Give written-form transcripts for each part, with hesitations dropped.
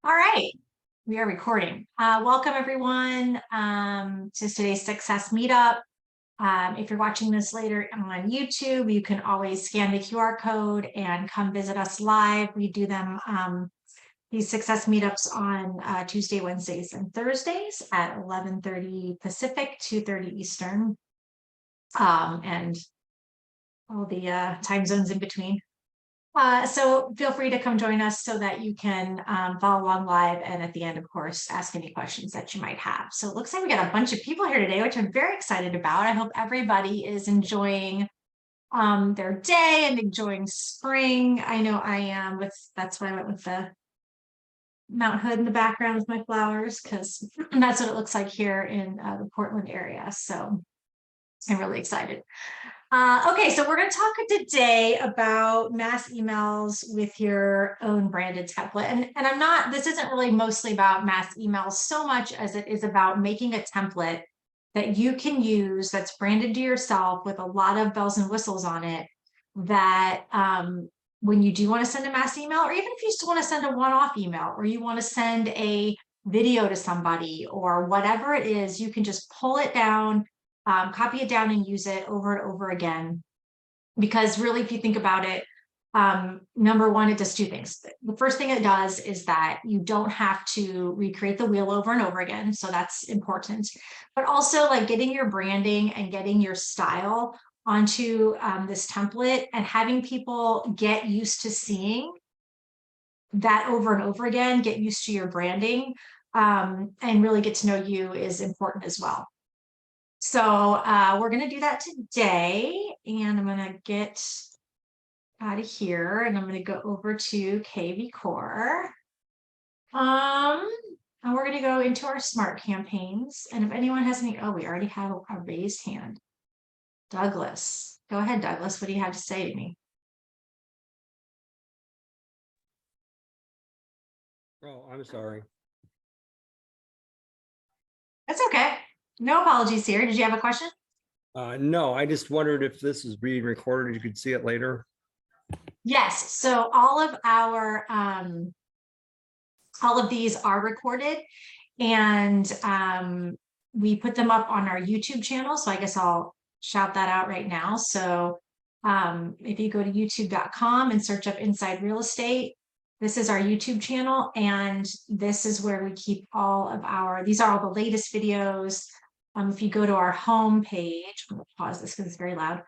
All right, we are recording. Welcome everyone to today's Success Meetup. If you're watching this later on YouTube, you can always scan the QR code and come visit us live. We do them, these Success Meetups on Tuesday, Wednesdays, and Thursdays at 11:30 Pacific, 2:30 Eastern, and all the time zones in between. So feel free to come join us so that you can follow along live and at the end, of course, ask any questions that you might have. So it looks like we got a bunch of people here today, which I'm very excited about. I hope everybody is enjoying their day and enjoying spring. I know I am. That's why I went with the Mount Hood in the background with my flowers, because that's what it looks like here in the Portland area. So I'm really excited. Okay, so we're going to talk today about mass emails with your own branded template. And this isn't really mostly about mass emails so much as it is about making a template that you can use that's branded to yourself with a lot of bells and whistles on it that when you do want to send a mass email, or even if you just want to send a one-off email, or you want to send a video to somebody or whatever it is, you can just pull it down, copy it down and use it over and over again. Because really, if you think about it, number one, it does two things. The first thing it does is that you don't have to recreate the wheel over and over again. So that's important. But also like getting your branding and getting your style onto this template and having people get used to seeing that over and over again, get used to your branding, and really get to know you is important as well. So we're going to do that today, and I'm going to get out of here and I'm going to go over to KV Core. And we're going to go into our smart campaigns. And if anyone has any, oh, we already have a raised hand. Douglas, go ahead, Douglas. What do you have to say to me? Oh, I'm sorry. That's okay. No apologies here. Did you have a question? No, I just wondered if this is being recorded, you could see it later. Yes. So all of our all of these are recorded, and we put them up on our YouTube channel. So I guess I'll shout that out right now. So if you go to youtube.com and search up Inside Real Estate, this is our YouTube channel, and this is where we keep all of these are all the latest videos. If you go to our home page, I'm going to pause this because it's very loud.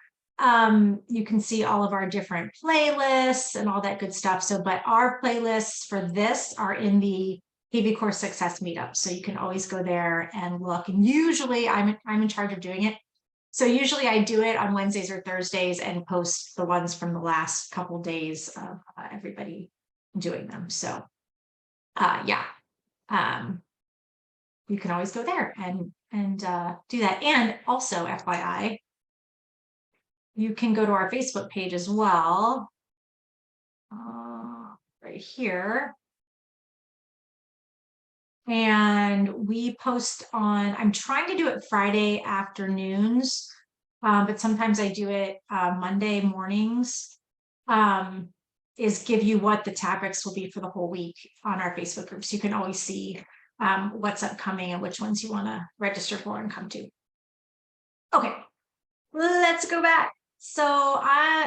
You can see all of our different playlists and all that good stuff. So, but our playlists for this are in the KV Core Success Meetup. So you can always go there and look. And usually I'm in charge of doing it. So usually I do it on Wednesdays or Thursdays and post the ones from the last couple days of everybody doing them. So yeah, you can always go there and do that. And also FYI, you can go to our Facebook page as well, right here. And we post on, I'm trying to do it Friday afternoons, but sometimes I do it Monday mornings, is give you what the topics will be for the whole week on our Facebook group. So you can always see what's upcoming and which ones you want to register for and come to. Okay, let's go back. So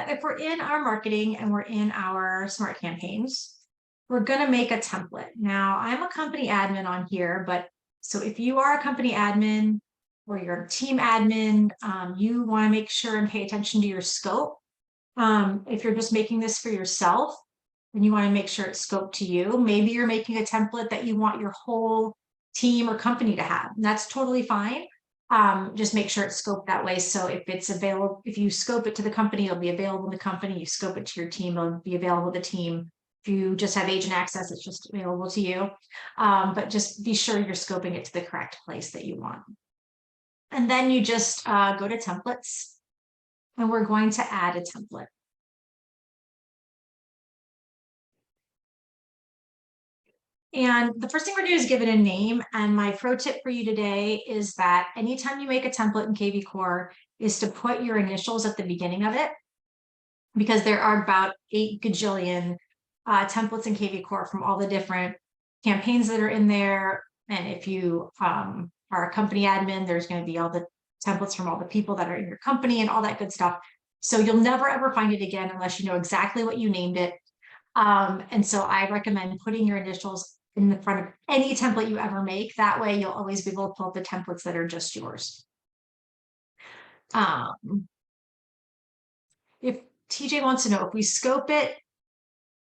if we're in our marketing and we're in our smart campaigns, we're going to make a template. Now, I'm a company admin on here, but so if you are a company admin or you're a team admin, you want to make sure and pay attention to your scope. If you're just making this for yourself, then you want to make sure it's scoped to you. Maybe you're making a template that you want your whole team or company to have. And that's totally fine. Just make sure it's scoped that way. So if it's available, if you scope it to the company, it'll be available in the company. You scope it to your team, it'll be available to the team. If you just have agent access, it's just available to you. But just be sure you're scoping it to the correct place that you want. And then you just go to templates, and we're going to add a template. And the first thing we're doing is give it a name. And my pro tip for you today is that anytime you make a template in KV Core is to put your initials at the beginning of it, because there are about 8 gajillion templates in KV Core from all the different campaigns that are in there. And if you are a company admin, there's going to be all the templates from all the people that are in your company and all that good stuff. So you'll never ever find it again unless you know exactly what you named it. And so I recommend putting your initials in the front of any template you ever make. That way you'll always be able to pull up the templates that are just yours. If TJ wants to know, if we scope it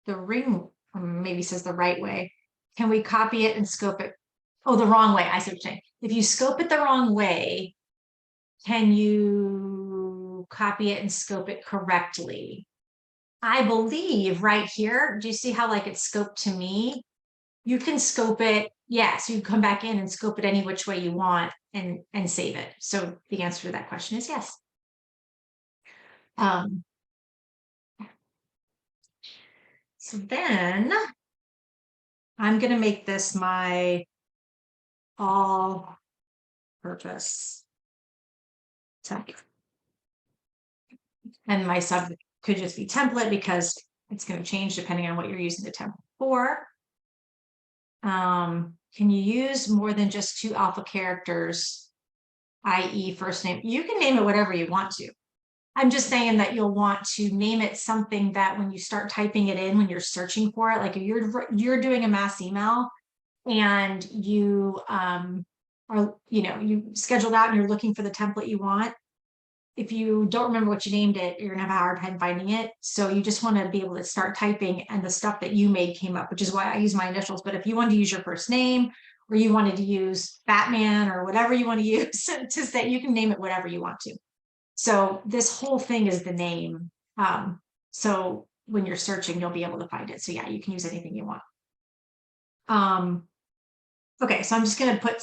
the ring, or maybe says the right way, can we copy it and scope it? Oh, the wrong way. I see what you're saying. If you scope it the wrong way, can you copy it and scope it correctly? I believe right here, do you see how like it's scoped to me? You can scope it, yes, you come back in and scope it any which way you want and save it. So the answer to that question is yes. So then I'm going to make this my all purpose template. And my subject could just be template because it's going to change depending on what you're using the template for. Can you use more than just 2 alpha characters, i.e. first name? You can name it whatever you want to. I'm just saying that you'll want to name it something that when you start typing it in, when you're searching for it, like if you're doing a mass email and you are, you scheduled out and you're looking for the template you want. If you don't remember what you named it, you're gonna have a hard time finding it. So you just want to be able to start typing and the stuff that you made came up, which is why I use my initials. But if you wanted to use your first name or you wanted to use Batman or whatever you want to use to say, you can name it whatever you want to. So this whole thing is the name. So when you're searching, you'll be able to find it. So yeah, you can use anything you want. Okay, so I'm just going to put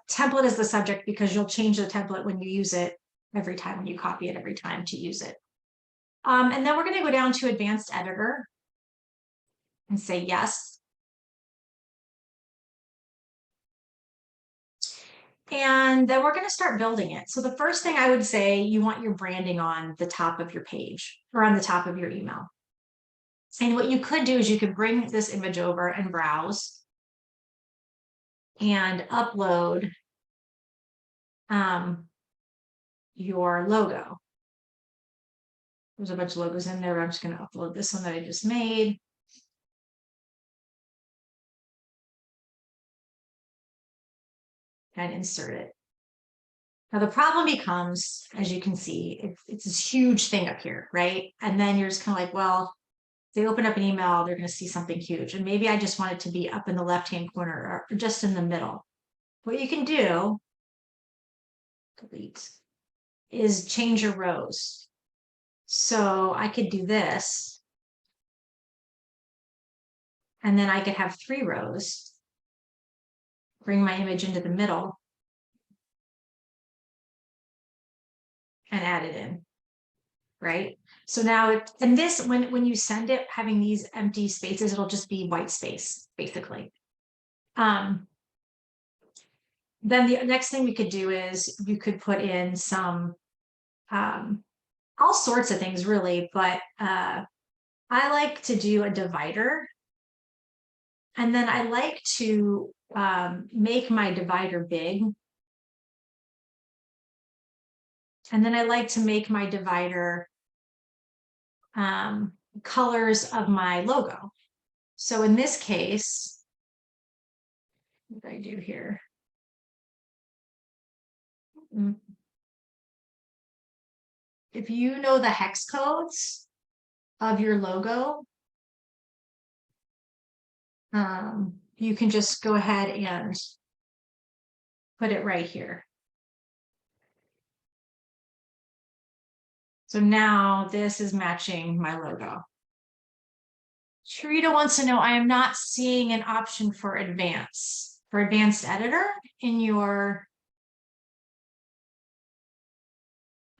template as the subject because you'll change the template when you use it every time, when you copy it every time to use it. And then we're going to go down to advanced editor and say yes. And then we're going to start building it. So the first thing I would say, you want your branding on the top of your page or on the top of your email. And what you could do is you could bring this image over and browse and upload your logo. There's a bunch of logos in there. I'm just going to upload this one that I just made. And insert it. Now the problem becomes, as you can see, it's this huge thing up here, right? And then you're just kind of like, well, if they open up an email, they're going to see something huge. And maybe I just want it to be up in the left-hand corner or just in the middle. What you can do, delete, is change your rows. So I could do this. And then I could have 3 rows. Bring my image into the middle. And add it in, right? So now, and this, when you send it, having these empty spaces, it'll just be white space, basically. Then the next thing we could do is you could put in some, all sorts of things really, but I like to do a divider. And then I like to make my divider big. And then I like to make my divider colors of my logo. So in this case, what did I do here? If you know the hex codes of your logo, you can just go ahead and put it right here. So now this is matching my logo. Sharita wants to know, I am not seeing an option for advanced editor in your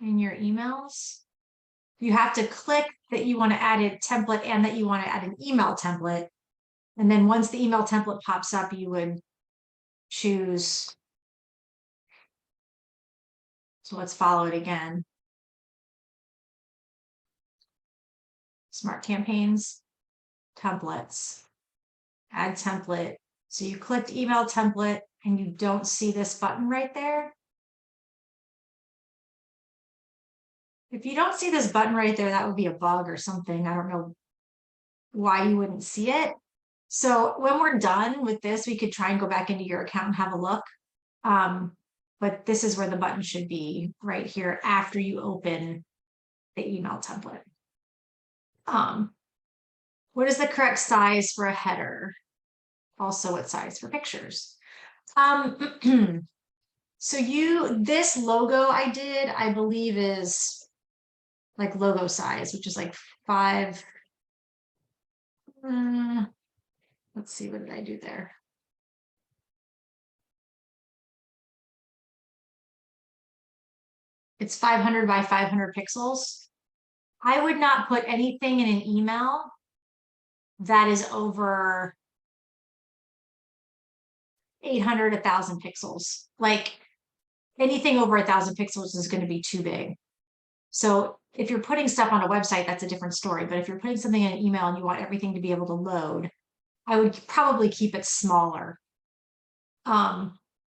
emails. You have to click that you want to add a template and that you want to add an email template. And then once the email template pops up, you would choose. So let's follow it again. Smart campaigns, templates, add template, So you clicked email template and you don't see this button right there. If you don't see this button right there, that would be a bug or something. I don't know why you wouldn't see it. So when we're done with this, we could try and go back into your account and have a look. But this is where the button should be, right here after you open the email template. What is the correct size for a header? Also, what size for pictures? So this logo I did, I believe is like logo size, which is like 5. Let's see, what did I do there? It's 500 by 500 pixels. I would not put anything in an email that is over 800, 1,000 pixels. Like anything over 1,000 pixels is going to be too big. So if you're putting stuff on a website, that's a different story. But if you're putting something in an email and you want everything to be able to load, I would probably keep it smaller.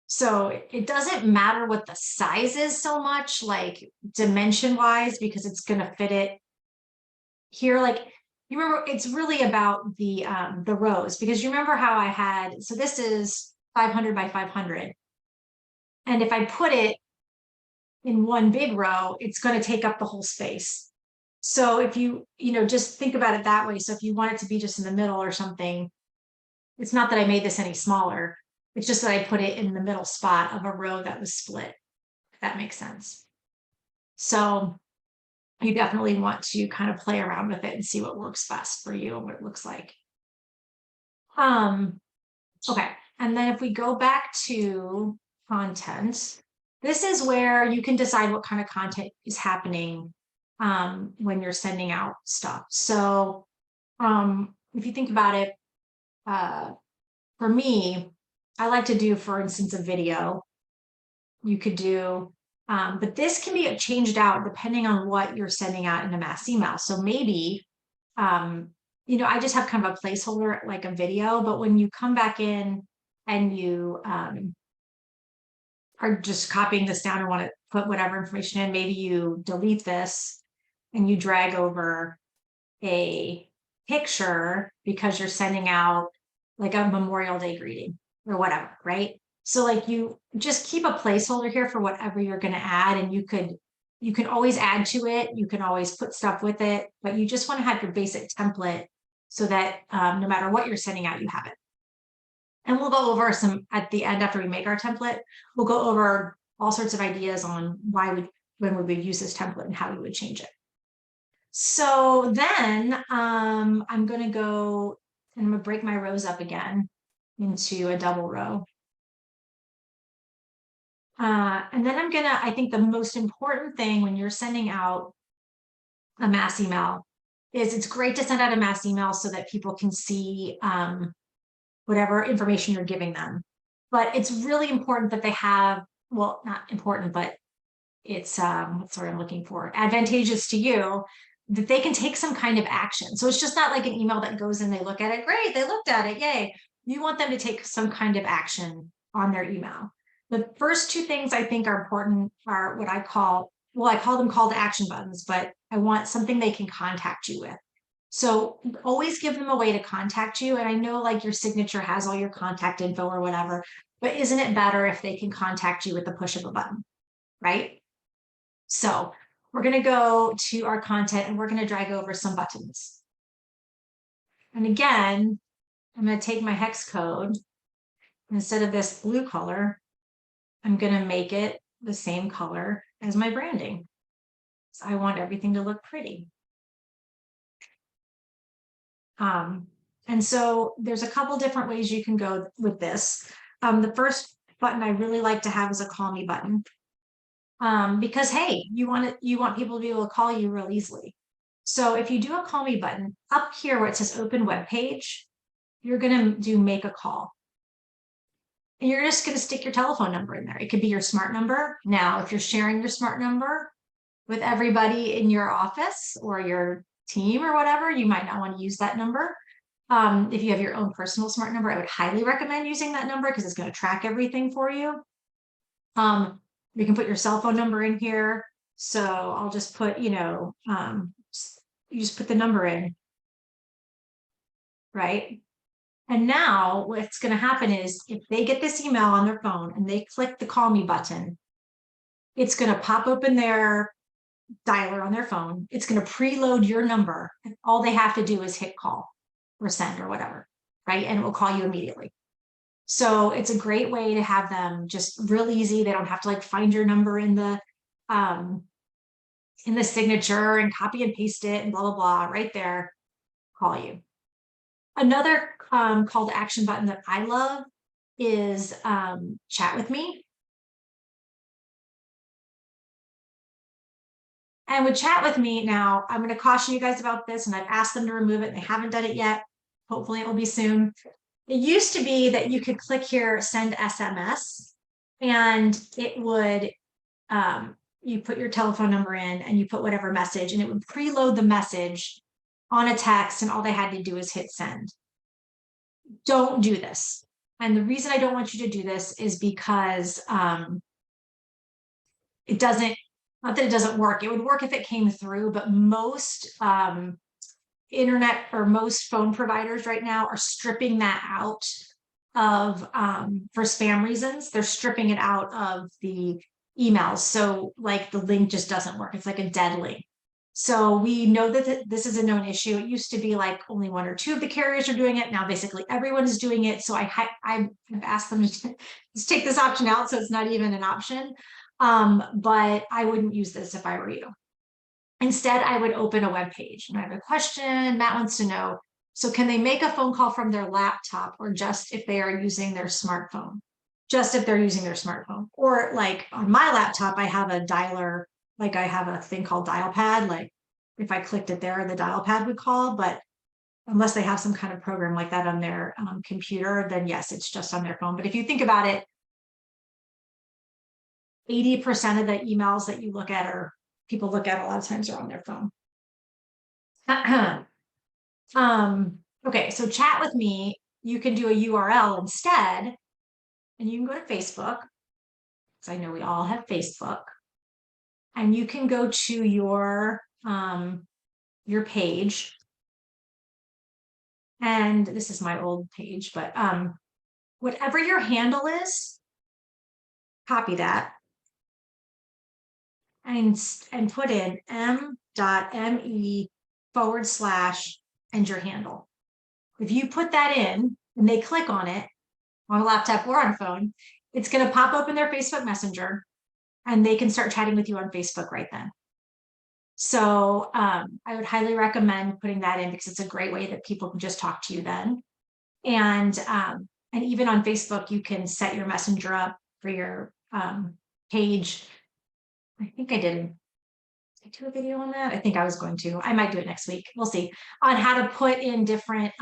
So it doesn't matter what the size is so much, like dimension wise, because it's going to fit it here. Like you remember, it's really about the rows, because you remember how I had, so this is 500 by 500. And if I put it in one big row, it's going to take up the whole space. So if you just think about it that way. So if you want it to be just in the middle or something, it's not that I made this any smaller. It's just that I put it in the middle spot of a row that was split, if that makes sense. So you definitely want to kind of play around with it and see what works best for you and what it looks like. Okay. And then if we go back to content, this is where you can decide what kind of content is happening when you're sending out stuff. So if you think about it, for me, I like to do, for instance, a video. You could do, but this can be changed out depending on what you're sending out in a mass email. So maybe, I just have kind of a placeholder like a video, but when you come back in and you are just copying this down and want to put whatever information in, maybe you delete this and you drag over a picture because you're sending out like a Memorial Day greeting or whatever, right? So like you just keep a placeholder here for whatever you're going to add, and you can always add to it. You can always put stuff with it, but you just want to have your basic template so that no matter what you're sending out, you have it. And we'll go over some at the end after we make our template. We'll go over all sorts of ideas on when we would use this template and how we would change it. So then I'm going to go and I'm going to break my rows up again into a double row. And then I think the most important thing when you're sending out a mass email is it's great to send out a mass email so that people can see whatever information you're giving them. But it's really important that they have, well, not important, but it's what's what I'm looking for, advantageous to you, that they can take some kind of action. So it's just not like an email that goes in, they look at it, great, they looked at it, yay. You want them to take some kind of action on their email. The first two things I think are important are what I call them call to action buttons, but I want something they can contact you with. So always give them a way to contact you. And I know like your signature has all your contact info or whatever, but isn't it better if they can contact you with the push of a button, right? So we're going to go to our content and we're going to drag over some buttons. And again, I'm going to take my hex code. Instead of this blue color, I'm going to make it the same color as my branding. So I want everything to look pretty. And so there's a couple different ways you can go with this. The first button I really like to have is a call me button. Because hey, you want people to be able to call you real easily. So if you do a call me button up here where it says open web page, you're going to do make a call. And you're just going to stick your telephone number in there. It could be your smart number. Now, if you're sharing your smart number with everybody in your office or your team or whatever, you might not want to use that number. If you have your own personal smart number, I would highly recommend using that number because it's going to track everything for you. You can put your cell phone number in here. So I'll just put, you just put the number in, right? And now what's going to happen is if they get this email on their phone and they click the call me button, it's going to pop open their dialer on their phone. It's going to preload your number. And all they have to do is hit call or send or whatever, right? And it will call you immediately. So it's a great way to have them just real easy. They don't have to like find your number in the signature and copy and paste it and blah, blah, blah, right there, call you. Another call to action button that I love is chat with me. And with chat with me now, I'm going to caution you guys about this, and I've asked them to remove it and they haven't done it yet. Hopefully it will be soon. It used to be that you could click here, send SMS, and it would, you put your telephone number in and you put whatever message, and it would preload the message on a text, and all they had to do is hit send. Don't do this. And the reason I don't want you to do this is because it doesn't, not that it doesn't work. It would work if it came through, but most internet or most phone providers right now are stripping that out of for spam reasons. They're stripping it out of the emails. So like the link just doesn't work. It's like a dead link. So we know that this is a known issue. It used to be like only 1 or 2 of the carriers are doing it. Now basically everyone is doing it. So I've asked them to just take this option out, so it's not even an option. But I wouldn't use this if I were you. Instead, I would open a web page, and I have a question. Matt wants to know, so can they make a phone call from their laptop, or just if they are using their smartphone? Just if they're using their smartphone. Or like on my laptop, I have a dialer, like I have a thing called dial pad. Like if I clicked it there, the dial pad would call, but unless they have some kind of program like that on their computer, then yes, it's just on their phone. But if you think about it, 80% of the emails that you look at or people look at a lot of times are on their phone. Okay, so chat with me. You can do a URL instead, and you can go to Facebook, because I know we all have Facebook, and you can go to your page. And this is my old page, but whatever your handle is, copy that and put in m.me/ and your handle. If you put that in and they click on it on a laptop or on a phone, it's going to pop open their Facebook Messenger and they can start chatting with you on Facebook right then. So I would highly recommend putting that in, because it's a great way that people can just talk to you then. And even on Facebook, you can set your messenger up for your page. I think I did do a video on that. I think I was going to. I might do it next week. We'll see, on how to put in different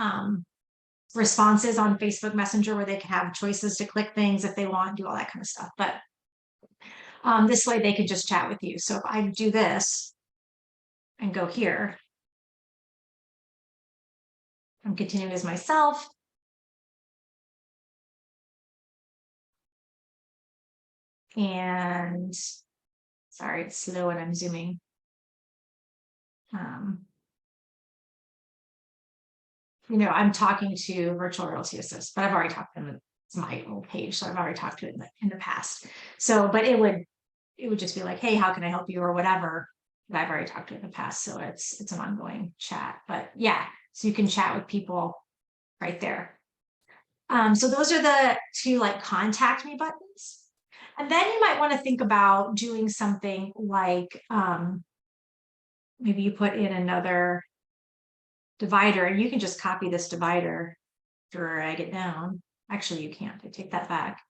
responses on Facebook Messenger, where they can have choices to click things if they want, do all that kind of stuff. But this way they could just chat with you. So if I do this and go here, I'm continuing as myself. And sorry, it's slow and I'm zooming. I'm talking to Virtual Realty Assist, but I've already talked to them. It's my old page, so I've already talked to it in the past. So, but it would just be like, hey, how can I help you, or whatever. But I've already talked to it in the past, so it's an ongoing chat. But yeah, so you can chat with people right there. So those are the 2 like contact me buttons. And then you might want to think about doing something like maybe you put in another divider, and you can just copy this divider, drag it down. Actually, you can't. I take that back.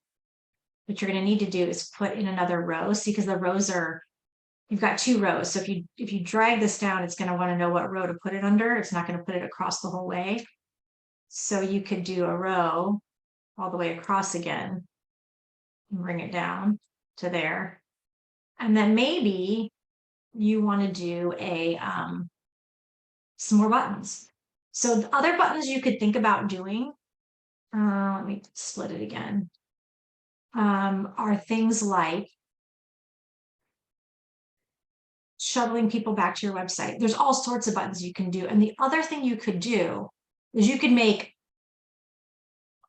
What you're going to need to do is put in another row. See, because the rows are, you've got 2 rows. So if you drag this down, it's going to want to know what row to put it under. It's not going to put it across the whole way. So you could do a row all the way across again and bring it down to there. And then maybe you want to do a some more buttons. So the other buttons you could think about doing, let me split it again, are things like shuttling people back to your website. There's all sorts of buttons you can do. And the other thing you could do is you could make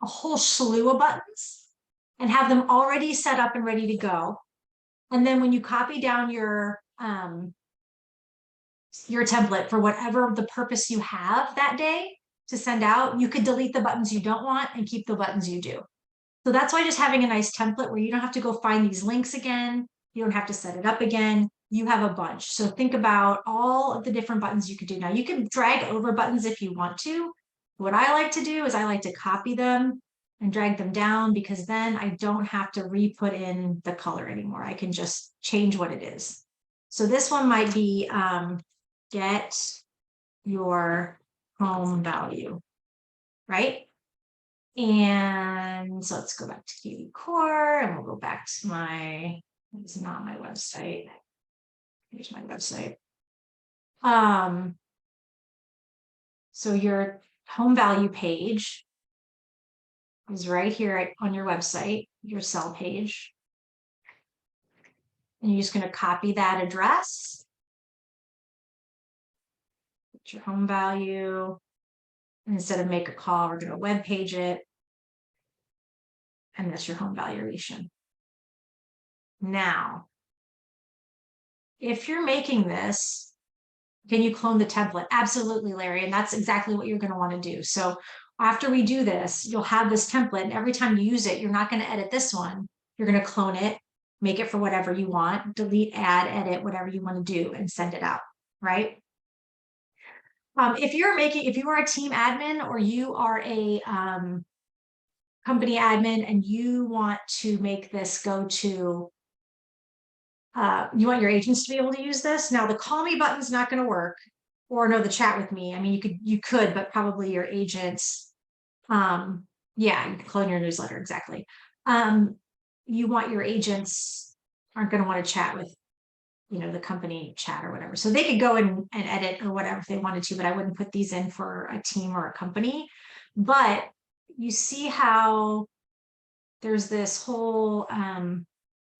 a whole slew of buttons and have them already set up and ready to go. And then when you copy down your template for whatever the purpose you have that day to send out, you could delete the buttons you don't want and keep the buttons you do. So that's why just having a nice template where you don't have to go find these links again, you don't have to set it up again, you have a bunch. So think about all of the different buttons you could do. Now you can drag over buttons if you want to. What I like to do is I like to copy them and drag them down, because then I don't have to re-put in the color anymore. I can just change what it is. So this one might be get your home value, right? And so let's go back to KV Core, and we'll go back to my, it's not my website. Here's my website. So your home value page is right here on your website, your sell page. And you're just going to copy that address. Put your home value. And instead of make a call, we're going to web page it. And that's your home valuation. Now, if you're making this, can you clone the template? Absolutely, Larry. And that's exactly what you're going to want to do. So after we do this, you'll have this template. And every time you use it, you're not going to edit this one. You're going to clone it, make it for whatever you want, delete, add, edit, whatever you want to do, and send it out, right? If you are a team admin, or you are a company admin, and you want to make this go to, you want your agents to be able to use this. Now the call me button's not going to work, or no, the chat with me. I mean, you could, but probably your agents, yeah, you can clone your newsletter, exactly. You want your agents aren't going to want to chat with, the company chat or whatever. So they could go and edit or whatever if they wanted to, but I wouldn't put these in for a team or a company. But you see how there's this whole,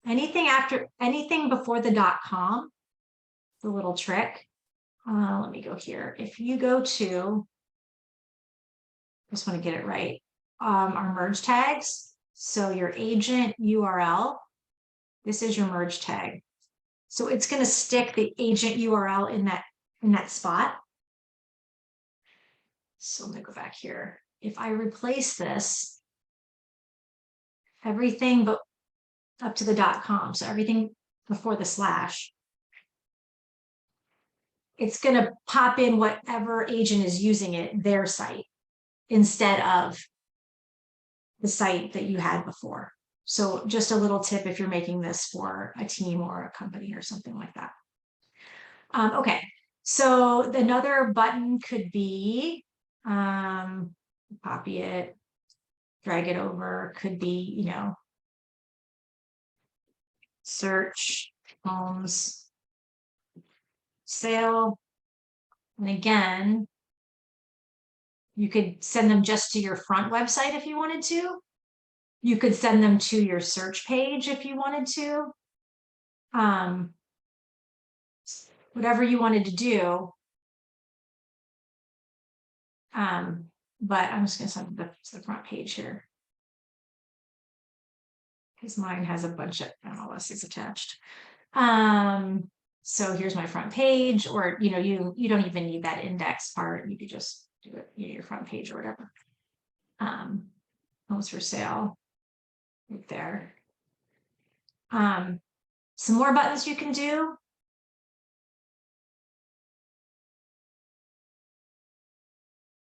anything before the .com, the little trick. Let me go here. If you go to, I just want to get it right, our merge tags. So your agent URL, this is your merge tag. So it's going to stick the agent URL in that spot. So let me go back here. If I replace this, everything but up to the .com, so everything before the slash, it's going to pop in whatever agent is using it, their site, instead of the site that you had before. So just a little tip if you're making this for a team or a company or something like that. Okay, so another button could be, copy it, drag it over, could be, search homes sale. And again, you could send them just to your front website if you wanted to. You could send them to your search page if you wanted to. Whatever you wanted to do. But I'm just going to send it to the front page here, because mine has a bunch of LSs attached. So here's my front page, or you don't even need that index part. You could just do it, your front page or whatever. Homes for sale right there. Some more buttons you can do.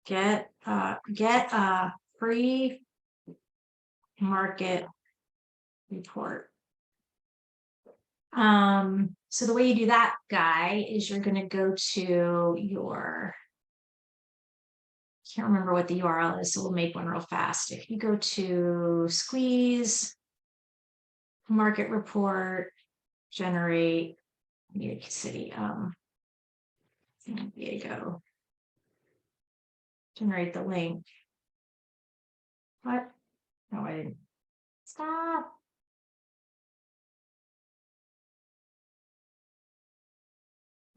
Get a free market report. So the way you do that, guy, is you're going to go to your, can't remember what the URL is, so we'll make one real fast. If you go to Squeeze, market report, generate, New York City, San Diego. generate the link. What? No, I didn't. Stop.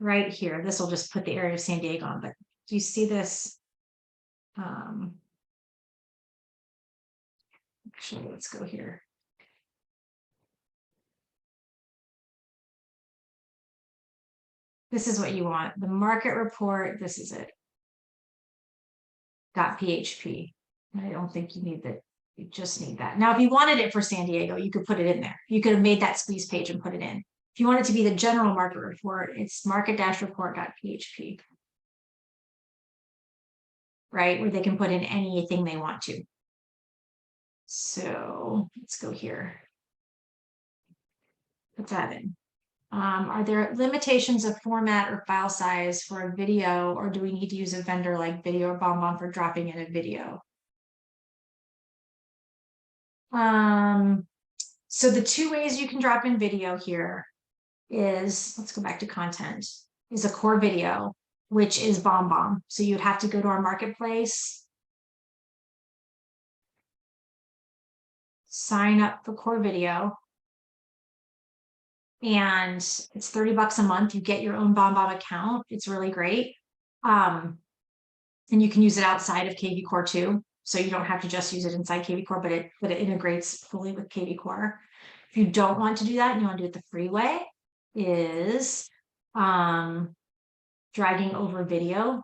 Right here, this will just put the area of San Diego on, but do you see this? Actually, let's go here. This is what you want, the market report, this is it. .php. I don't think you need that. You just need that. Now, if you wanted it for San Diego, you could put it in there. You could have made that squeeze page and put it in. If you want it to be the general market report, it's market-report.php. Right, where they can put in anything they want to. So let's go here. Put that in. Are there limitations of format or file size for a video, or do we need to use a vendor like Video or BombBomb for dropping in a video? So the two ways you can drop in video here is, let's go back to content, is a core video, which is BombBomb. So you'd have to go to our marketplace, sign up for core video, and it's $30 a month. You get your own BombBomb account. It's really great. And you can use it outside of KV Core too. So you don't have to just use it inside KV Core, but it integrates fully with KV Core. If you don't want to do that and you want to do it the free way, is dragging over video.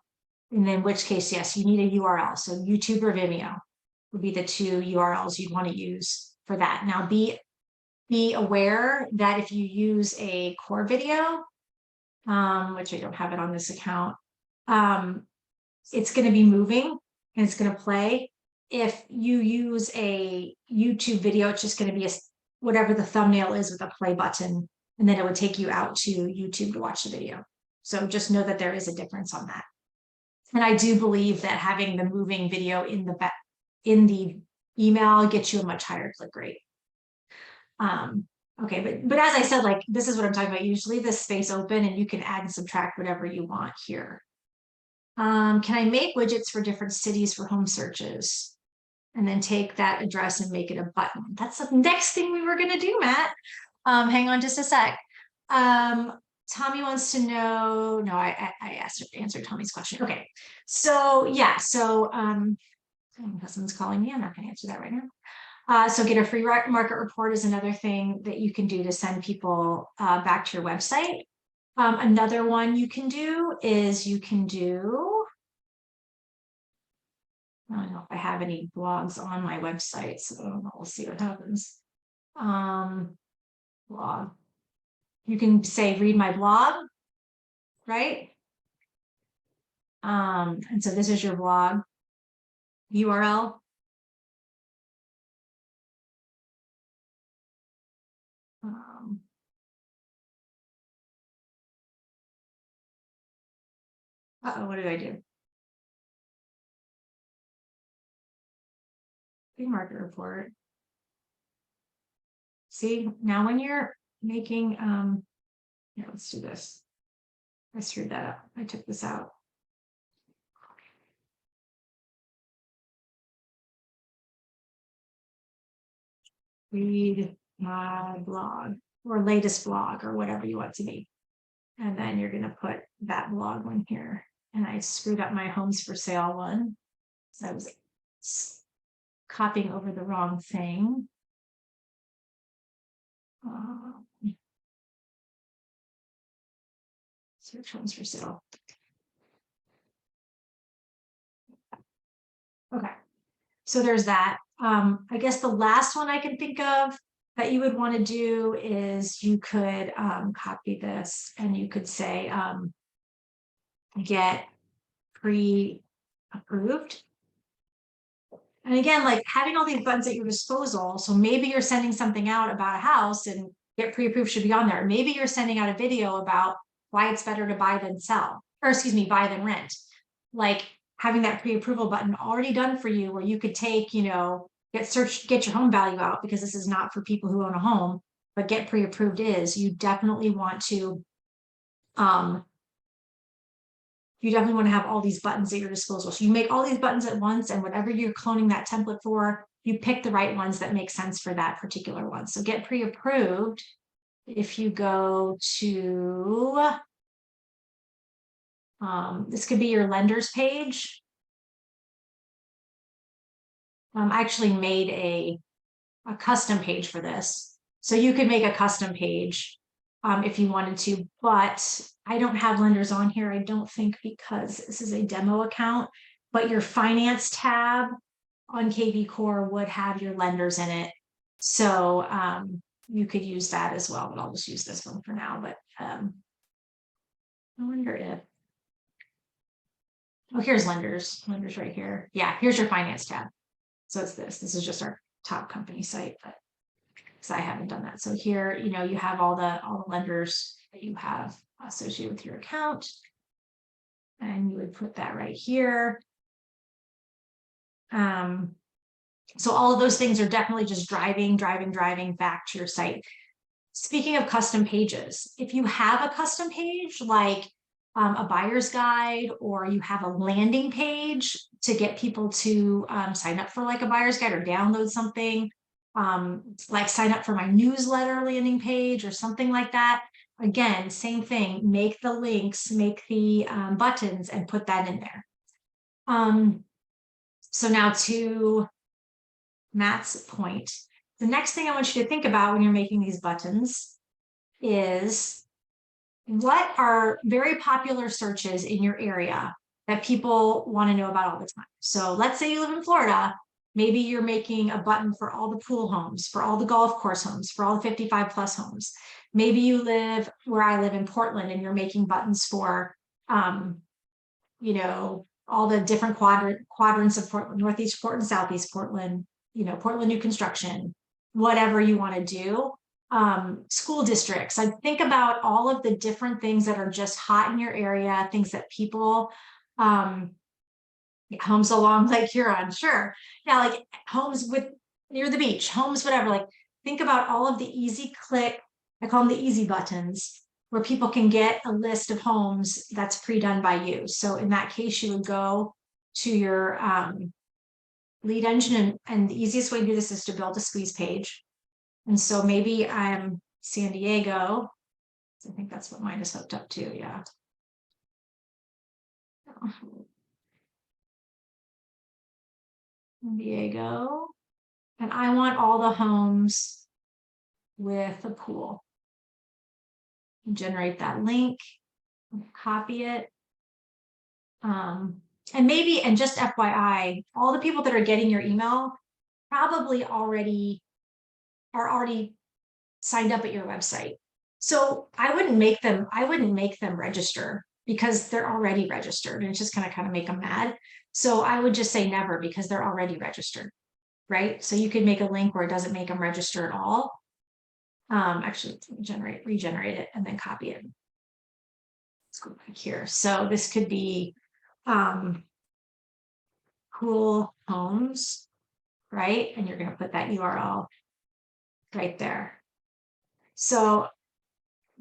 And in which case, yes, you need a URL. So YouTube or Vimeo would be the two URLs you'd want to use for that. Now be aware that if you use a core video, which I don't have it on this account, it's going to be moving and it's going to play. If you use a YouTube video, it's just going to be whatever the thumbnail is with a play button, and then it would take you out to YouTube to watch the video. So just know that there is a difference on that. And I do believe that having the moving video in the email gets you a much higher click rate. Okay, but as I said, like, this is what I'm talking about. You just leave this space open and you can add and subtract whatever you want here. Can I make widgets for different cities for home searches? And then take that address and make it a button. That's the next thing we were going to do, Matt. Hang on just a sec. Tommy wants to know. No, I answered Tommy's question. Okay, so yeah, so my husband's calling me. I'm not going to answer that right now. So get a free market report is another thing that you can do to send people back to your website. Another one you can do is I don't know if I have any blogs on my website, so we'll see what happens. Blog. You can say, read my blog, right? And so this is your blog URL. What did I do? Free market report. See, now when you're making, here, let's do this. I screwed that up. I took this out. Read my blog or latest blog or whatever you want to be. And then you're going to put that blog one here. And I screwed up my homes for sale one. So I was copying over the wrong thing. Search homes for sale. Okay, so there's that. I guess the last one I can think of that you would want to do is you could copy this and you could say get pre-approved. And again, like having all these buttons at your disposal. So maybe you're sending something out about a house and get pre-approved should be on there. Maybe you're sending out a video about why it's better to buy than sell, or excuse me, buy than rent. Like having that pre-approval button already done for you where you could take, you know, get your home value out, because this is not for people who own a home, but get pre-approved is, you definitely want to you definitely want to have all these buttons at your disposal. So you make all these buttons at once, and whatever you're cloning that template for, you pick the right ones that make sense for that particular one. So get pre-approved. If you go to, this could be your lender's page. I actually made a custom page for this. So you could make a custom page if you wanted to, but I don't have lenders on here, I don't think, because this is a demo account, but your finance tab on KV Core would have your lenders in it. So you could use that as well, but I'll just use this one for now. But I wonder if, oh, here's lenders right here. Yeah, here's your finance tab. So it's this is just our top company site, but because I haven't done that. So here, you know, you have all the lenders that you have associated with your account. And you would put that right here. So all of those things are definitely just driving back to your site. Speaking of custom pages, if you have a custom page like a buyer's guide, or you have a landing page to get people to sign up for like a buyer's guide or download something, like sign up for my newsletter landing page or something like that. Again, same thing, make the links, make the buttons and put that in there. So now to Matt's point, the next thing I want you to think about when you're making these buttons is what are very popular searches in your area that people want to know about all the time. So let's say you live in Florida, maybe you're making a button for all the pool homes, for all the golf course homes, for all the 55 plus homes. Maybe you live where I live in Portland and you're making buttons for, you know, all the different quadrants of Portland, Northeast Portland, Southeast Portland, you know, Portland new construction, whatever you want to do. School districts. I think about all of the different things that are just hot in your area, things that people, homes along Lake Huron, sure. Yeah, like homes with near the beach, homes, whatever. Like think about all of the easy click, I call them the easy buttons, where people can get a list of homes that's pre-done by you. So in that case, you would go to your lead engine, and the easiest way to do this is to build a squeeze page. And so maybe I'm San Diego. I think that's what mine is hooked up to. Yeah. San Diego. And I want all the homes with a pool. Generate that link, copy it. And maybe, and just FYI, all the people that are getting your email probably already signed up at your website. So I wouldn't make them register, because they're already registered, and it's just kind of make them mad. So I would just say never, because they're already registered, right? So you could make a link where it doesn't make them register at all. Actually regenerate it and then copy it. Let's go back here. So this could be cool homes, right? And you're going to put that URL right there. So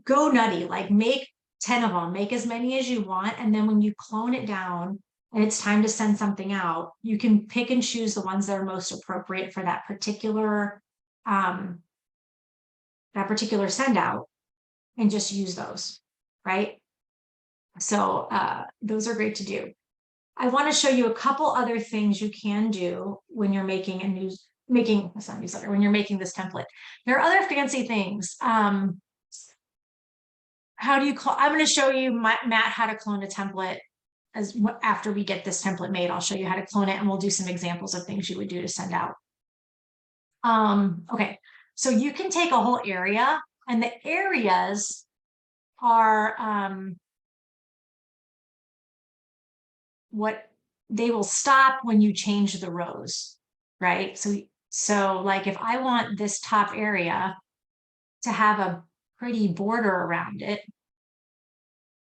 go nutty, like make 10 of them, make as many as you want. And then when you clone it down and it's time to send something out, you can pick and choose the ones that are most appropriate for that particular send out, and just use those, right? So those are great to do. I want to show you a couple other things you can do when you're making when you're making this template. There are other fancy things. How do you I'm going to show you, Matt, how to clone a template after we get this template made. I'll show you how to clone it, and we'll do some examples of things you would do to send out. Okay, so you can take a whole area, and the areas are what they will stop when you change the rows, right? So like if I want this top area to have a pretty border around it,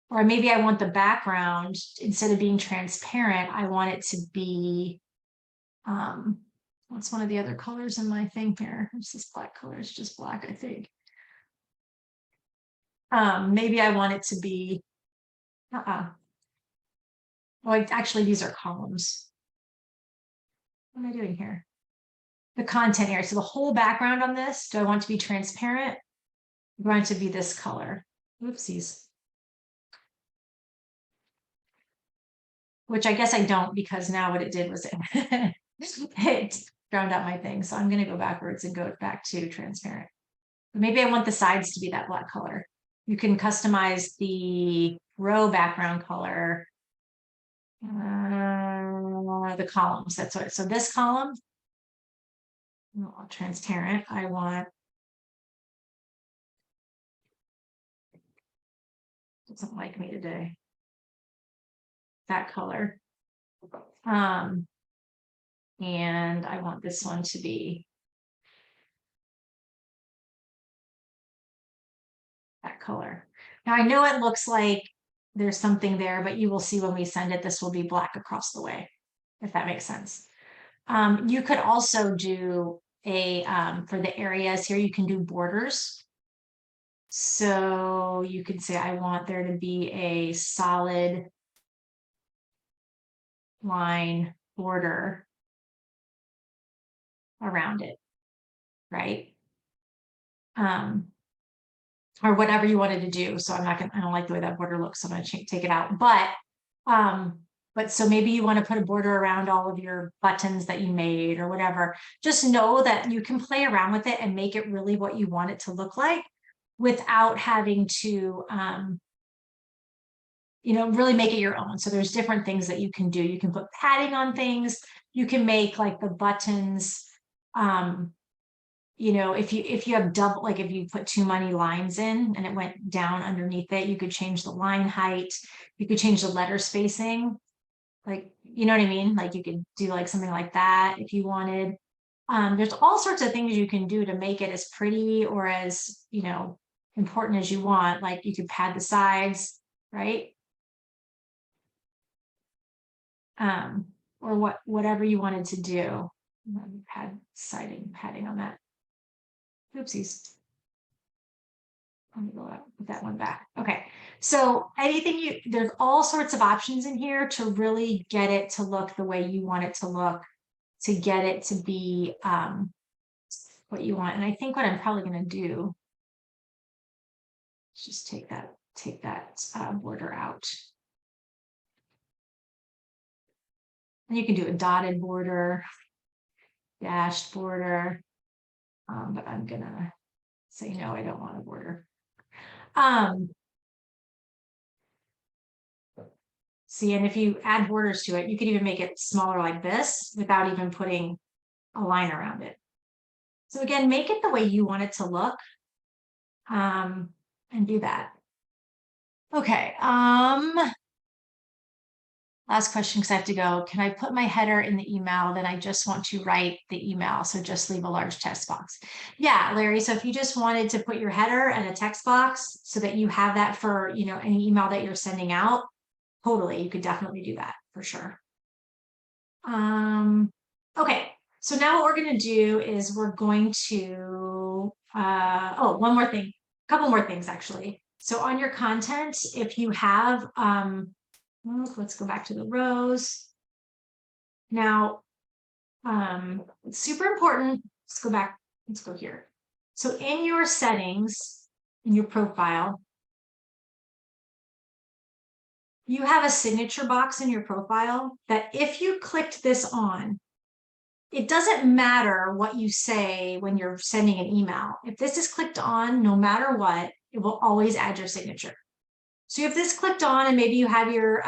or maybe I want the background, instead of being transparent, I want it to be, what's one of the other colors in my thing here? It's this black color, it's just black, I think. Maybe I want it to be, Oh, actually, these are columns. What am I doing here? The content area. So the whole background on this, do I want to be transparent? I want it to be this color. Oopsies. Which I guess I don't, because now what it did was it drowned out my thing. So I'm going to go backwards and go back to transparent. But maybe I want the sides to be that black color. You can customize the row background color. The columns, that's what. So this column, transparent. I want doesn't like me today. That color. And I want this one to be that color. Now I know it looks like there's something there, but you will see when we send it, this will be black across the way, if that makes sense. You could also do a, for the areas here, you can do borders. So you can say, I want there to be a solid line border around it, right? Or whatever you wanted to do. So I don't like the way that border looks, so I'm gonna take it out. But so maybe you want to put a border around all of your buttons that you made or whatever. Just know that you can play around with it and make it really what you want it to look like without having to, really make it your own. So there's different things that you can do. You can put padding on things. You can make like the buttons, if you have double, like if you put too many lines in and it went down underneath it, you could change the line height. You could change the letter spacing. Like, you know what I mean? Like you could do like something like that if you wanted. There's all sorts of things you can do to make it as pretty or as, important as you want. Like you could pad the sides, right? Or whatever you wanted to do. Padding on that. Oopsies. Let me go out, put that one back. Okay. So there's all sorts of options in here to really get it to look the way you want it to look, to get it to be what you want. And I think what I'm probably going to do is just take that border out. And you can do a dotted border, dashed border. But I'm going to say, no, I don't want a border. See, and if you add borders to it, you could even make it smaller like this without even putting a line around it. So again, make it the way you want it to look, and do that. Okay. Last question, because I have to go. Can I put my header in the email? Then I just want to write the email. So just leave a large text box. Yeah, Larry. So if you just wanted to put your header and a text box so that you have that for, any email that you're sending out, totally, you could definitely do that for sure. Okay. So now what we're going to do is we're going to, one more thing, a couple more things actually. So on your content, if you have, let's go back to the rows. Now, it's super important. Let's go back. Let's go here. So in your settings, in your profile, you have a signature box in your profile that if you clicked this on, it doesn't matter what you say when you're sending an email. If this is clicked on, no matter what, it will always add your signature. So if this clicked on and maybe you have your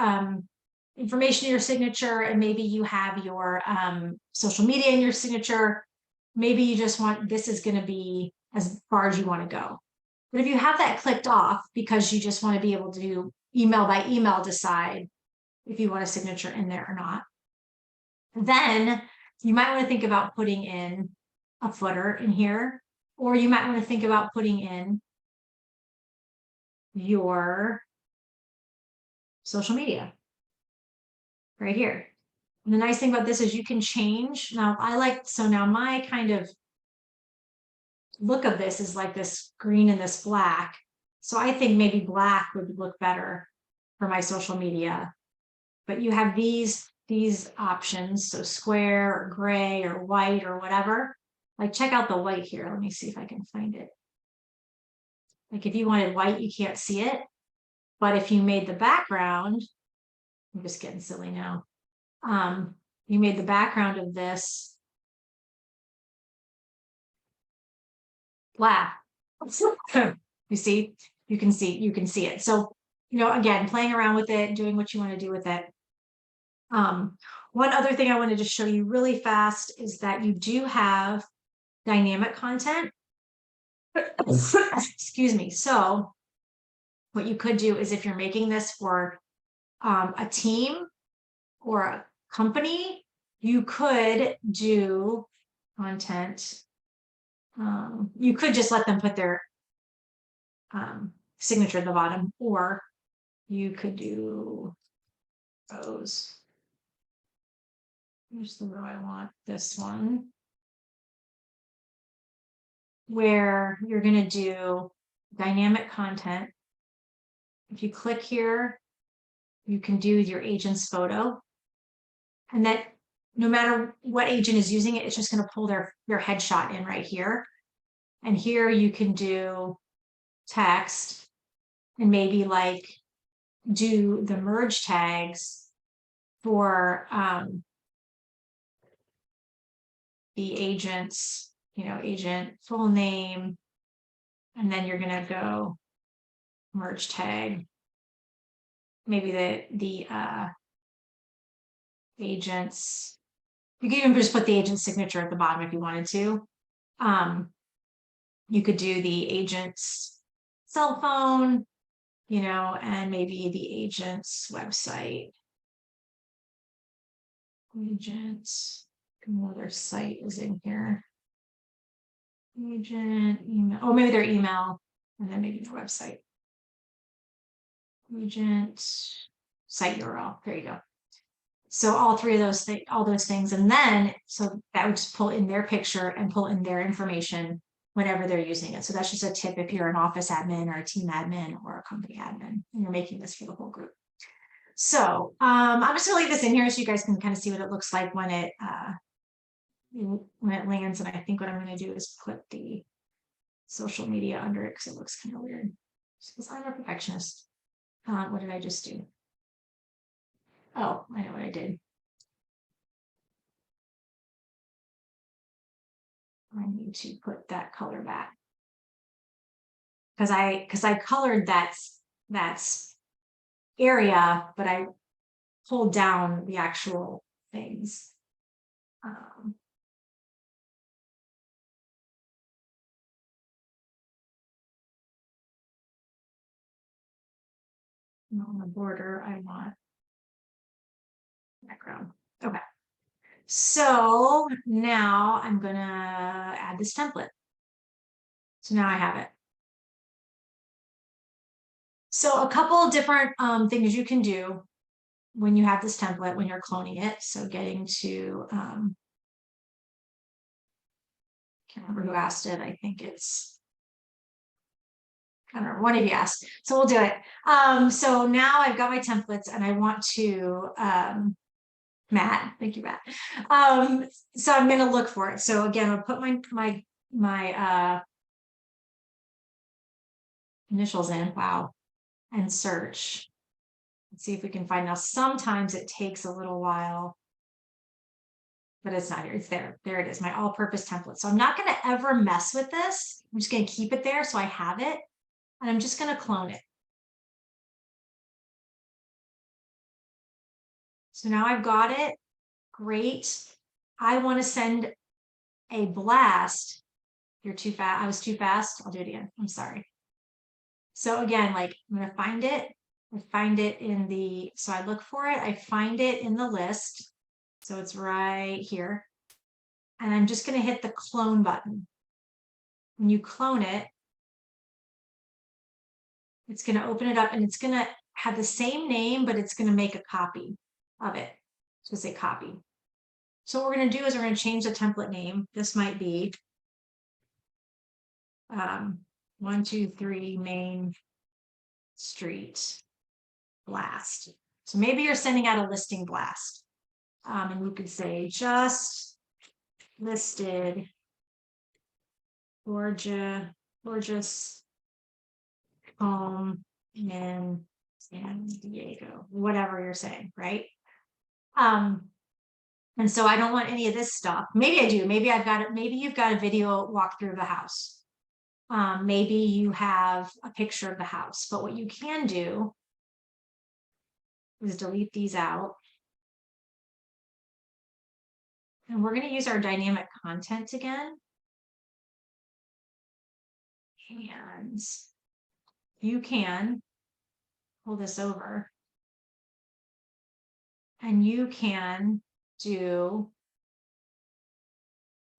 information in your signature and maybe you have your social media in your signature, maybe you just want, this is going to be as far as you want to go. But if you have that clicked off because you just want to be able to email by email decide if you want a signature in there or not, then you might want to think about putting in a footer in here, or you might want to think about putting in your social media right here. And the nice thing about this is you can change. Now now my kind of look of this is like this green and this black. So I think maybe black would look better for my social media. but you have these options, so square or gray or white or whatever. Like check out the white here. Let me see if I can find it. Like if you wanted white, you can't see it. But if you made the background, I'm just getting silly now. You made the background of this black. You see, you can see it. So, again, playing around with it, doing what you want to do with it. One other thing I wanted to show you really fast is that you do have dynamic content. Excuse me. So what you could do is if you're making this for a team or a company, you could do content. You could just let them put their signature at the bottom, or you could do those. Here's the row I want, this one, where you're going to do dynamic content. If you click here, you can do your agent's photo. And that no matter what agent is using it, it's just going to pull their headshot in right here. And here you can do text and maybe like do the merge tags for the agent's, agent full name. And then you're going to go merge tag, maybe the agent's, you can even just put the agent's signature at the bottom if you wanted to. You could do the agent's cell phone, and maybe the agent's website. Agents, their site is in here. Agent, email, or maybe their email, and then maybe their website. Agent, site URL, there you go. So all three of those things, all those things, and then, so that would just pull in their picture and pull in their information whenever they're using it. So that's just a tip if you're an office admin or a team admin or a company admin, and you're making this for the whole group. So I'm just gonna leave this in here so you guys can kind of see what it looks like when it lands. And I think what I'm gonna do is put the social media under it because it looks kind of weird. Because I'm a perfectionist. What did I just do? Oh, I know what I did. I need to put that color back because I colored that area, but I pulled down the actual things. On the border, I want background. Okay. So now I'm gonna add this template. So now I have it. So a couple of different things you can do when you have this template, when you're cloning it. So getting to, can't remember who asked it. I think it's, I don't know, one of you asked. So we'll do it. So now I've got my templates and I want to, Matt, thank you, Matt. So I'm going to look for it. So again, I'll put my initials in, wow, and search. Let's see if we can find. Now, sometimes it takes a little while, but it's not here. It's there. There it is, my all-purpose template. So I'm not going to ever mess with this. I'm just going to keep it there so I have it, and I'm just going to clone it. So now I've got it. Great. I want to send a blast. You're too fast. I was too fast. I'll do it again. I'm sorry. So again, like I'm going to find it. I find it in the, so I look for it. I find it in the list. So it's right here. And I'm just going to hit the clone button. When you clone it, it's going to open it up and it's going to have the same name, but it's going to make a copy of it. So say copy. So what we're going to do is we're going to change the template name. This might be 123 Main Street Blast. So maybe you're sending out a listing blast. And you could say just listed gorgeous home in San Diego, whatever you're saying, right? And so I don't want any of this stuff. Maybe I do. Maybe I've got it. Maybe you've got a video walkthrough of the house. Maybe you have a picture of the house, but what you can do is delete these out. And we're going to use our dynamic content again. And you can pull this over. And you can do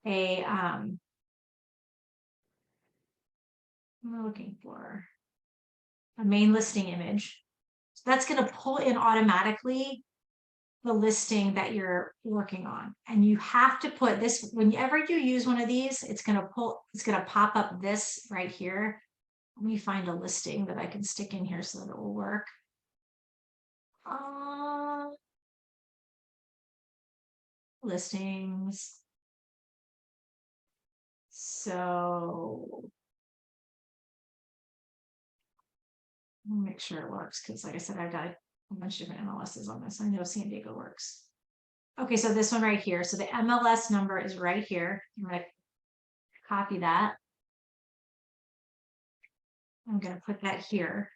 a, what am I looking for? A main listing image. So that's going to pull in automatically the listing that you're working on. And you have to put this, whenever you use one of these, it's going to pop up this right here. Let me find a listing that I can stick in here so that it will work. Listings. So I'll make sure it works, because like I said, I've got a bunch of different MLSs on this. I know San Diego works. Okay, so this one right here. So the MLS number is right here. I'm going to copy that. I'm going to put that here.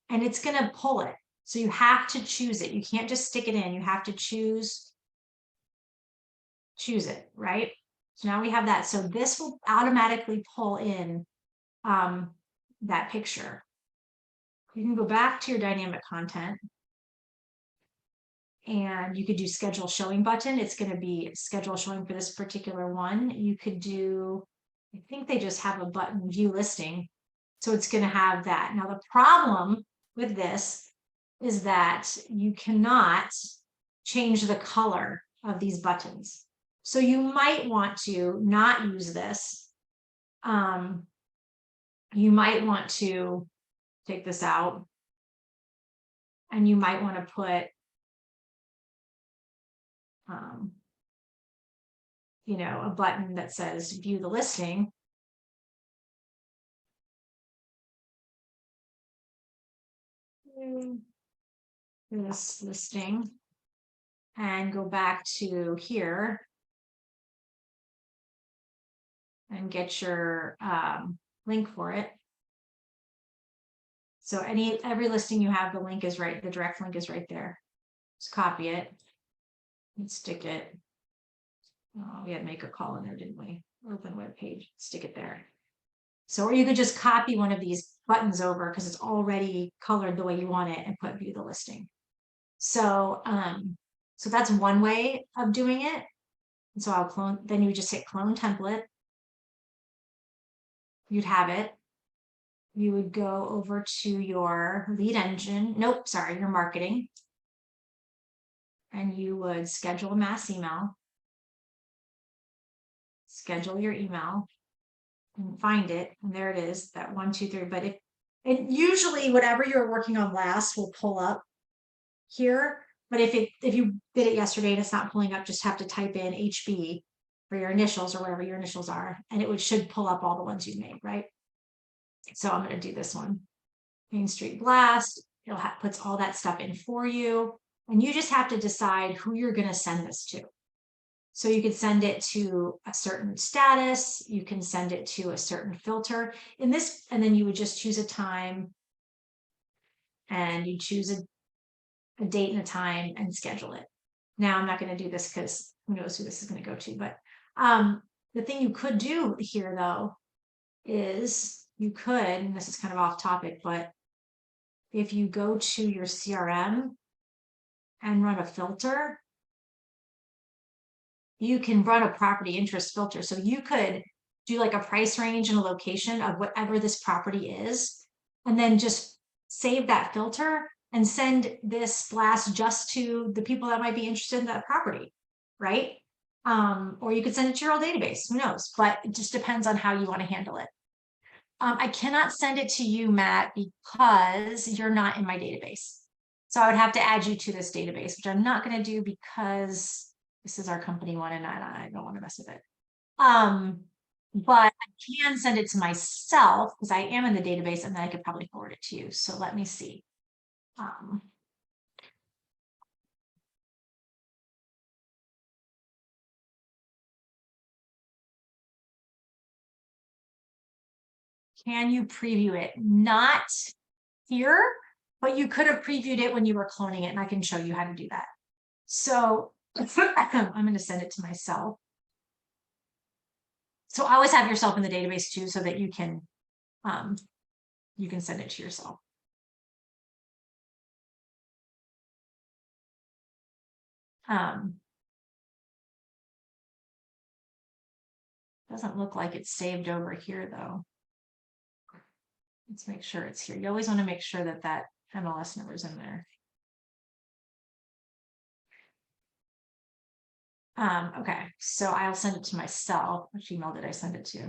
And it's going to pull it. So you have to choose it. You can't just stick it in. You have to choose it, right? So now we have that. So this will automatically pull in that picture. You can go back to your dynamic content. And you could do schedule showing button. It's going to be schedule showing for this particular one. You could do, I think they just have a button view listing. So it's going to have that. Now, the problem with this is that you cannot change the color of these buttons. So you might want to not use this. You might want to take this out. And you might want to put you know, a button that says view the listing. This listing and go back to here and get your link for it. So every listing you have, the link is right, the direct link is right there. Just copy it and stick it. Oh, we had to make a call in there, didn't we? Open web page, stick it there. So, or you could just copy one of these buttons over because it's already colored the way you want it and put view the listing. So, so that's one way of doing it. And so I'll clone, then you just hit clone template. You'd have it. You would go over to your lead engine. Nope, sorry, your marketing. And you would schedule a mass email. Schedule your email and find it. And there it is, that 1, 2, 3. But usually whatever you're working on last will pull up here. But if you did it yesterday and it's not pulling up, just have to type in HB for your initials or whatever your initials are, and it should pull up all the ones you made, right? So I'm going to do this one. Main Street Blast. It puts all that stuff in for you. And you just have to decide who you're going to send this to. So you could send it to a certain status. You can send it to a certain filter in this, and then you would just choose a time and you choose a date and a time and schedule it. Now I'm not going to do this because who knows who this is going to go to, but the thing you could do here though is you could, and this is kind of off topic, but if you go to your CRM and run a filter, you can run a property interest filter. So you could do like a price range and a location of whatever this property is, and then just save that filter and send this blast just to the people that might be interested in that property, right? Or you could send it to your old database, who knows? But it just depends on how you want to handle it. I cannot send it to you, Matt, because you're not in my database. So I would have to add you to this database, which I'm not going to do because this is our company one and I don't want to mess with it. But I can send it to myself because I am in the database, and then I could probably forward it to you. So let me see. Can you preview it? Not here, but you could have previewed it when you were cloning it, and I can show you how to do that. So I'm going to send it to myself. So always have yourself in the database too, so that you can send it to yourself. Doesn't look like it's saved over here though. Let's make sure it's here. You always want to make sure that that MLS number is in there. Okay, so I'll send it to myself. Which email did I send it to?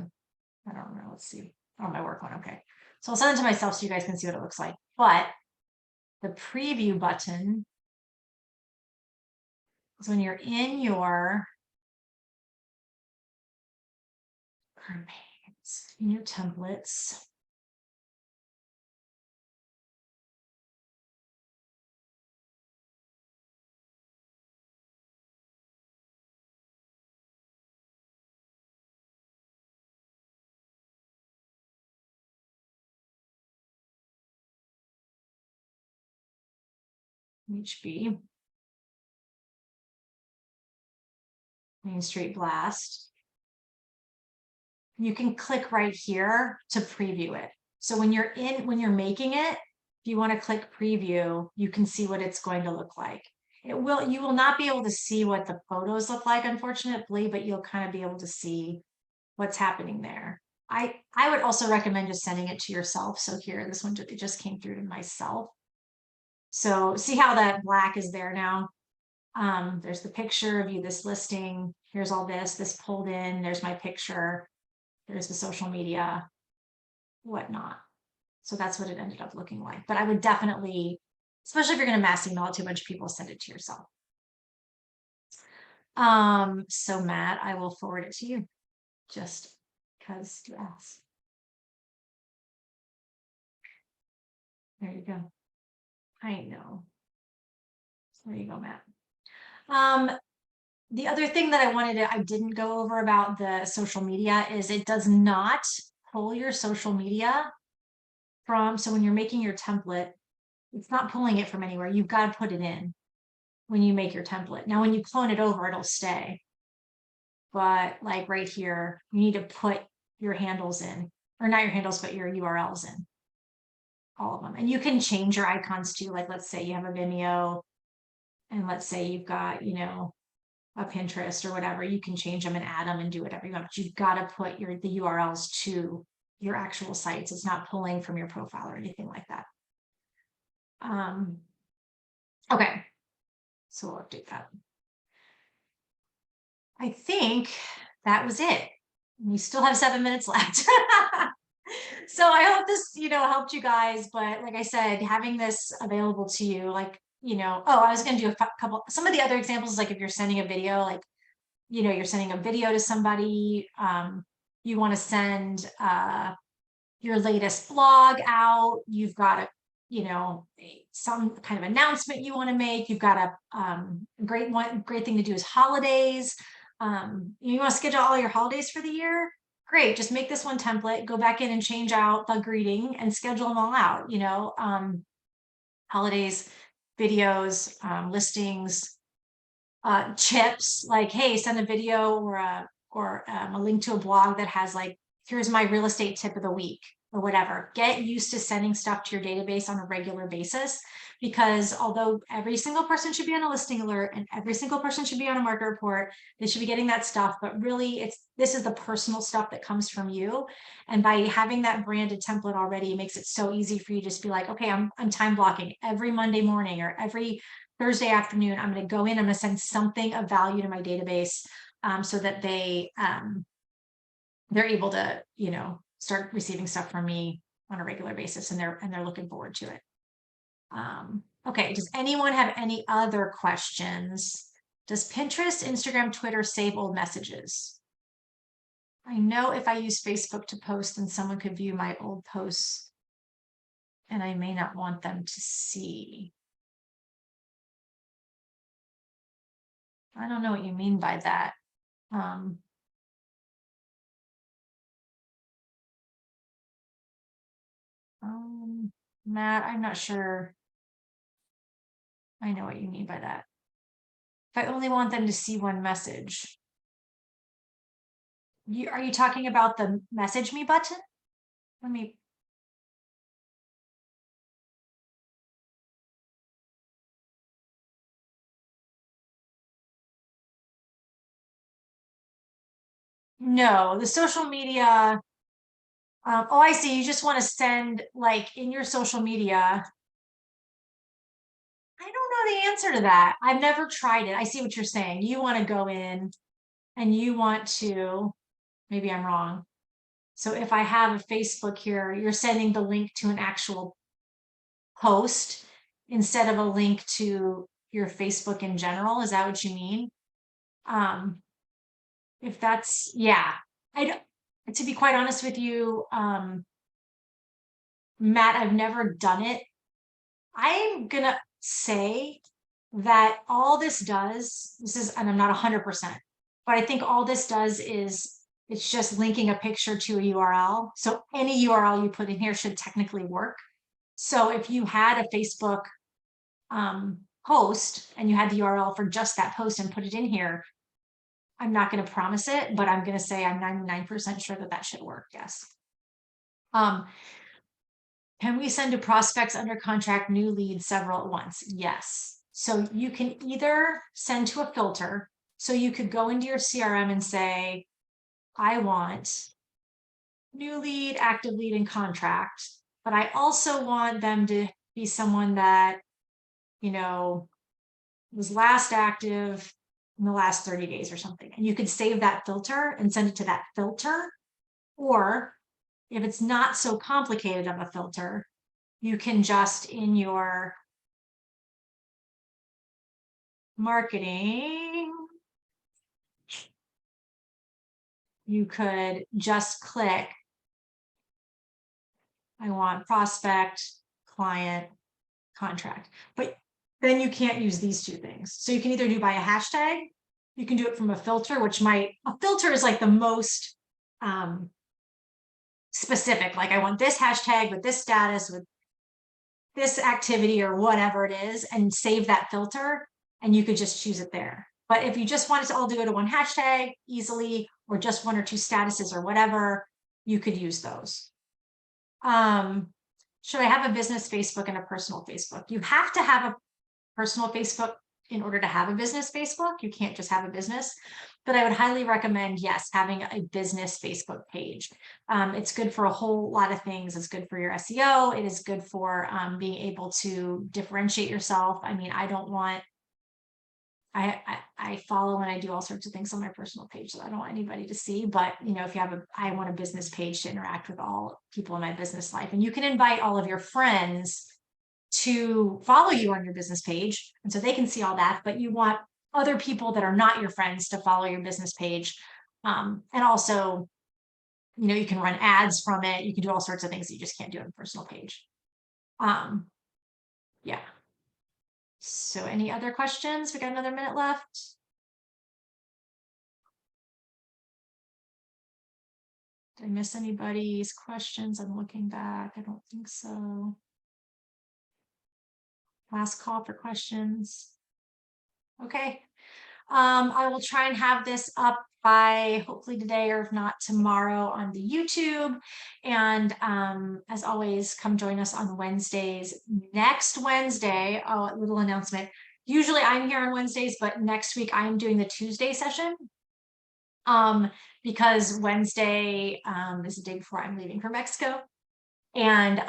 I don't know. Let's see. Oh, my work one. Okay. So I'll send it to myself so you guys can see what it looks like. But the preview button is when you're in your templates. HB. Main Street Blast. You can click right here to preview it. So when you're making it, if you want to click preview, you can see what it's going to look like. You will not be able to see what the photos look like, unfortunately, but you'll kind of be able to see what's happening there. I would also recommend just sending it to yourself. So here, this one, it just came through to myself. So see how that black is there now? There's the picture, view this listing. Here's all this pulled in. There's my picture. There's the social media, whatnot. So that's what it ended up looking like. But I would definitely, especially if you're going to mass email it to a bunch of people, send it to yourself. So Matt, I will forward it to you just because you asked. There you go. I know. There you go, Matt. The other thing that I didn't go over about the social media is it does not pull your social media from, so when you're making your template, it's not pulling it from anywhere. You've got to put it in when you make your template. Now, when you clone it over, it'll stay. But like right here, you need to put your handles in, or not your handles, but your URLs in, all of them. And you can change your icons too. Like, let's say you have a Vimeo, and let's say you've got, a Pinterest or whatever, you can change them and add them and do whatever you want, but you've got to put the URLs to your actual sites. It's not pulling from your profile or anything like that. Okay, so we'll update that. I think that was it. We still have 7 minutes left. So I hope this, helped you guys. But like I said, having this available to you, like, oh, I was going to do some of the other examples, like if you're sending a video, like, you're sending a video to somebody, you want to send your latest blog out, you've got some kind of announcement you want to make, you've got a great thing to do is holidays. You want to schedule all your holidays for the year? Great, just make this one template, go back in and change out the greeting and schedule them all out, holidays, videos, listings, chips, like, hey, send a video or a link to a blog that has like, here's my real estate tip of the week or whatever. Get used to sending stuff to your database on a regular basis, because although every single person should be on a listing alert and every single person should be on a market report, they should be getting that stuff, but really this is the personal stuff that comes from you. And by having that branded template already, it makes it so easy for you to just be like, okay, I'm time blocking every Monday morning or every Thursday afternoon. I'm going to go in, I'm going to send something of value to my database, so that they're able to, start receiving stuff from me on a regular basis, and they're looking forward to it. Okay, does anyone have any other questions? Does Pinterest, Instagram, Twitter save old messages? I know if I use Facebook to post, then someone could view my old posts and I may not want them to see. I don't know what you mean by that. Matt, I'm not sure I know what you mean by that. If I only want them to see one message. Are you talking about the message me button? Let me. No, the social media. Oh, I see. You just want to send like in your social media. I don't know the answer to that. I've never tried it. I see what you're saying. You want to go in and you want to, maybe I'm wrong. So if I have a Facebook here, you're sending the link to an actual post instead of a link to your Facebook in general. Is that what you mean? If that's, yeah, I don't, to be quite honest with you, Matt, I've never done it. I'm gonna say that all this does, this is, and I'm not 100%, but I think all this does is it's just linking a picture to a URL. So any URL you put in here should technically work. So if you had a Facebook post and you had the URL for just that post and put it in here, I'm not going to promise it, but I'm going to say I'm 99% sure that that should work. Yes. Can we send to prospects under contract new leads several at once? Yes. So you can either send to a filter. So you could go into your CRM and say, I want new lead, active lead, and contract, but I also want them to be someone that, you know, was last active in the last 30 days or something. And you could save that filter and send it to that filter. Or if it's not so complicated of a filter, you can just in your marketing, you could just click, I want prospect, client, contract. But then you can't use these two things. So you can either do by a hashtag, you can do it from a filter, which a filter is like the most specific. Like I want this hashtag with this status, with this activity or whatever it is, and save that filter, and you could just choose it there. But if you just want it to all go to one hashtag easily, or just one or two statuses or whatever, you could use those. Should I have a business Facebook and a personal Facebook? You have to have a personal Facebook in order to have a business Facebook. You can't just have a business, but I would highly recommend, yes, having a business Facebook page. It's good for a whole lot of things. It's good for your SEO. It is good for being able to differentiate yourself. I mean, I don't want, I follow and I do all sorts of things on my personal page that I don't want anybody to see. But you know, if you have I want a business page to interact with all people in my business life, and you can invite all of your friends to follow you on your business page, and so they can see all that. But you want other people that are not your friends to follow your business page, and also, you know, you can run ads from it. You can do all sorts of things that you just can't do on a personal page. Yeah. So any other questions? We got another minute left. Did I miss anybody's questions? I'm looking back. I don't think so. Last call for questions. Okay. I will try and have this up by hopefully today, or if not tomorrow, on the YouTube. And as always, come join us on Wednesdays. Next Wednesday, oh, a little announcement. Usually I'm here on Wednesdays, but next week I'm doing the Tuesday session. Because Wednesday is the day before I'm leaving for Mexico. And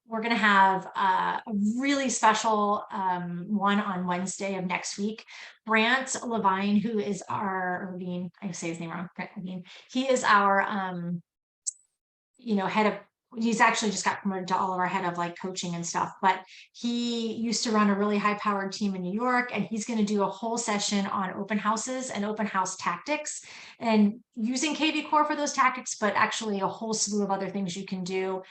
we're going to have a really special one on Wednesday of next week. Brant Levine, who is I say his name wrong, Brant Levine. He is our, you know, head of he's actually just got promoted to all of our head of like coaching and stuff, but he used to run a really high powered team in New York, and he's going to do a whole session on open houses and open house tactics and using KV Core for those tactics, but actually a whole slew of other things you can do.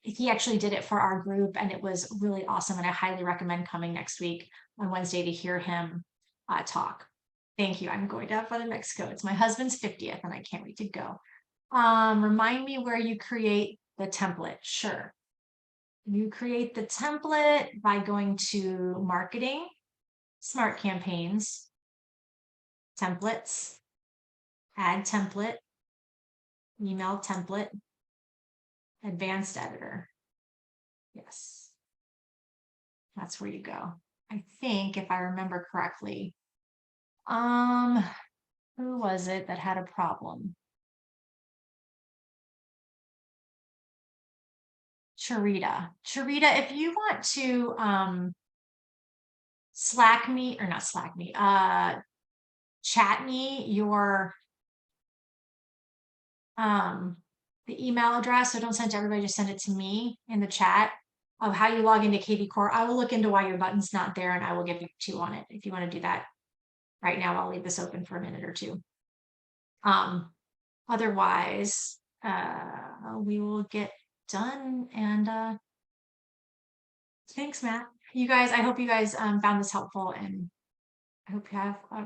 He actually did it for our group, and it was really awesome. And I highly recommend coming next week on Wednesday to hear him talk. Thank you. I'm going to have fun in Mexico. It's my husband's 50th, and I can't wait to go. Remind me where you create the template. Sure. You create the template by going to marketing, smart campaigns, templates, add template, email template, advanced editor. Yes. That's where you go. I think if I remember correctly, who was it that had a problem? Charita, if you want to Slack me, or not Slack me, chat me your the email address. So don't send it to everybody, just send it to me in the chat of how you log into KV Core. I will look into why your button's not there, and I will get back to you on it. If you want to do that right now, I'll leave this open for a minute or two. Otherwise, we will get done. And thanks, Matt. You guys, I hope you guys found this helpful, and I hope you have a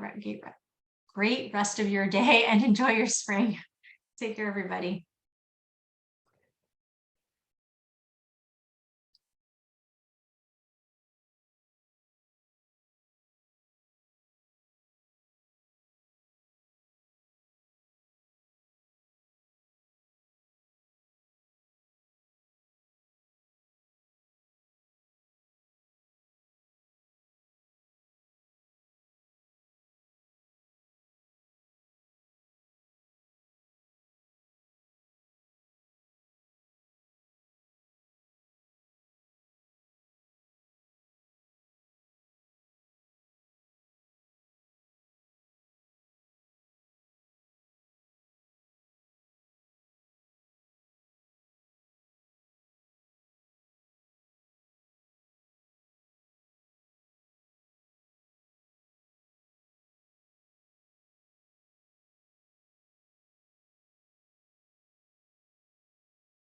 great rest of your day and enjoy your spring. Take care, everybody.